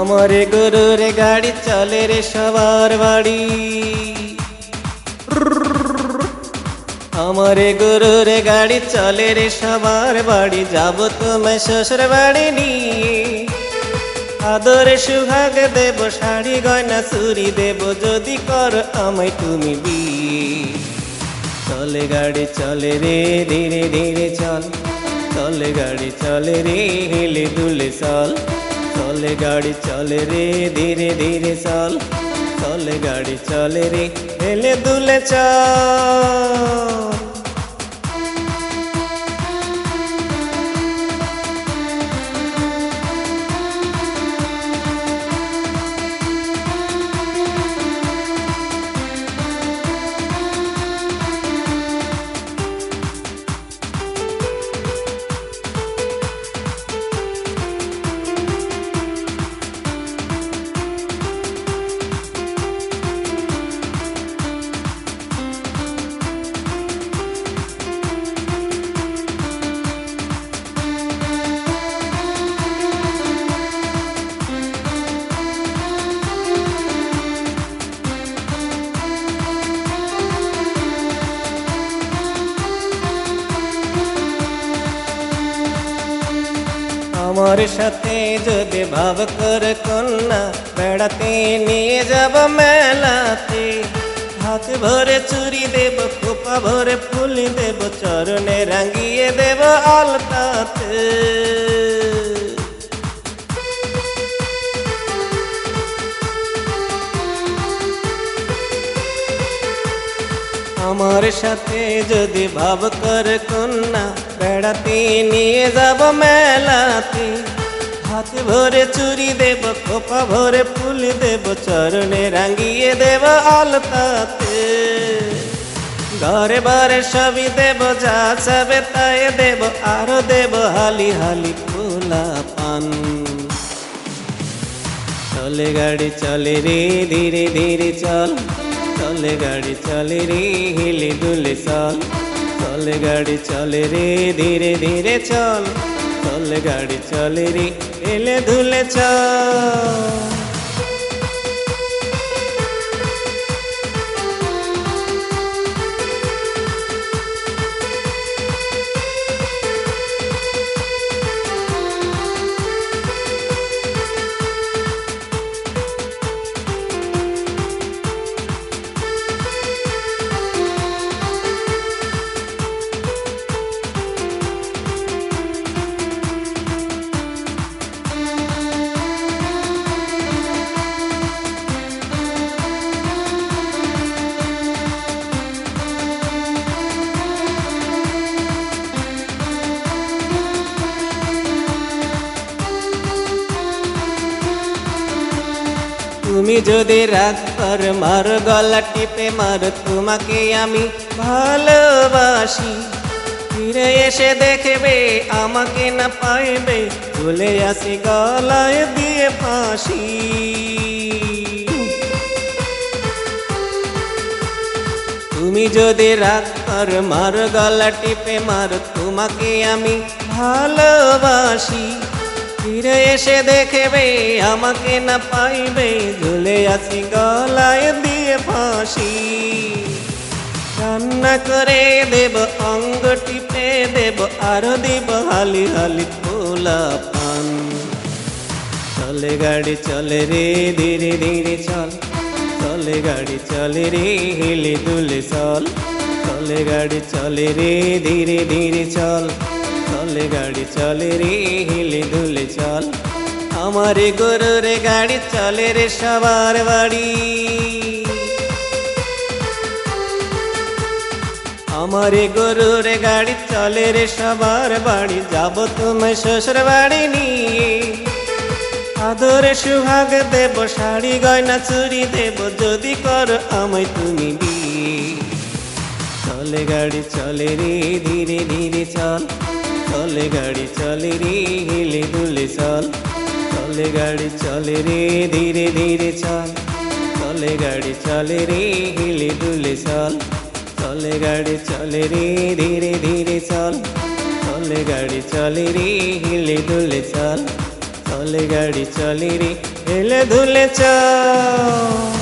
আমার গরুর গাড়ি চলে রে সবার বাড়ি। আমার গরুর গাড়ি চলে রে সবার বাড়ি, যাব তোমায় শ্বশুর বাড়ি নিয়ে। আদরে সুহাগ দেব, শাড়ি গয়না চুরি দেব, যদি কর আমায় তুমি বিয়ে। চলে গাড়ি চলে রে ধীরে ধীরে চল, চলে গাড়ি চলে রে হেলে দুলে চল। চলে গাড়ি চলে রে ধীরে ধীরে চল, চলে গাড়ি চলে রে হেলে দুলে চল। আমার সাথে যদি ভাব করে কন্যা, বেড়াতে নিয়ে যাব মেলাতে। হাত ভরে চুরি দেব, খোপা ভরে ফুল দেব, চরণে রাঙিয়ে দেব আলতাতে। আমার সাথে যদি ভাব করে কন্যা, বেড়াতে নিয়ে যাব মেলাতে। হাত ভরে চুরি দেব, খোপা ভরে ফুল দেব, চরণে রাঙিয়ে দেব আলতাতে। ঘরে বারে সবই দেব, যা চাবে তাই দেব, আরো দেব হালি হালি খোলা পান। চলে গাড়ি চলে রে ধীরে ধীরে চল, চলে গাড়ি চলে রে হেলে দুলে চল। চলে গাড়ি চলে রে ধীরে ধীরে চল, চলে গাড়ি চলে রে হেলে দুলে চল। তুমি যদি রাগ কর মার, গলা টিপে মার, তোমাকে আমি ভালোবাসি। ফিরে এসে দেখবে আমাকে না পাইবে, চলে আসি গলায় দিয়ে ফাঁসি। তুমি যদি রাগ কর মার, গলা টিপে মার, তোমাকে আমি ভালোবাসি। ফিরে এসে দেখবে আমাকে না পাইবে, ঝুলে আছি গলায় দিয়ে ফাঁসি। রান্না করে দেব, অঙ্গ টিপে দেব, আরো দেব হালি হালি খোলা পান। চলে গাড়ি চলে রে ধীরে ধীরে চল, চলে গাড়ি চলে রে হেলে দুলে চল। চলে গাড়ি চলে রে ধীরে ধীরে চল, চলে গাড়ি চলে রে হেলে দুলে চল। আমার গরুর গাড়ি চলে রে সবার বাড়ি। আমার গরুর গাড়ি চলে রে সবার বাড়ি, যাব তোমায় শ্বশুর বাড়ি নিয়ে। আদরে সুহাগ দেব, শাড়ি গয়না চুরি দেব, যদি কর আমায় তুমি বিয়ে। চলে গাড়ি চলে রে ধীরে ধীরে চল, চলে গাড়ি চলে রে হেলে দুলে চল। চলে গাড়ি চলে রে ধীরে ধীরে চল, চলে গাড়ি চলে রে হেলে দুলে চল। চলে গাড়ি চলে রে ধীরে ধীরে চল, চলে গাড়ি চলে রে হেলে দুলে চল। চলে গাড়ি চলে রে হেলে ধুলে চল।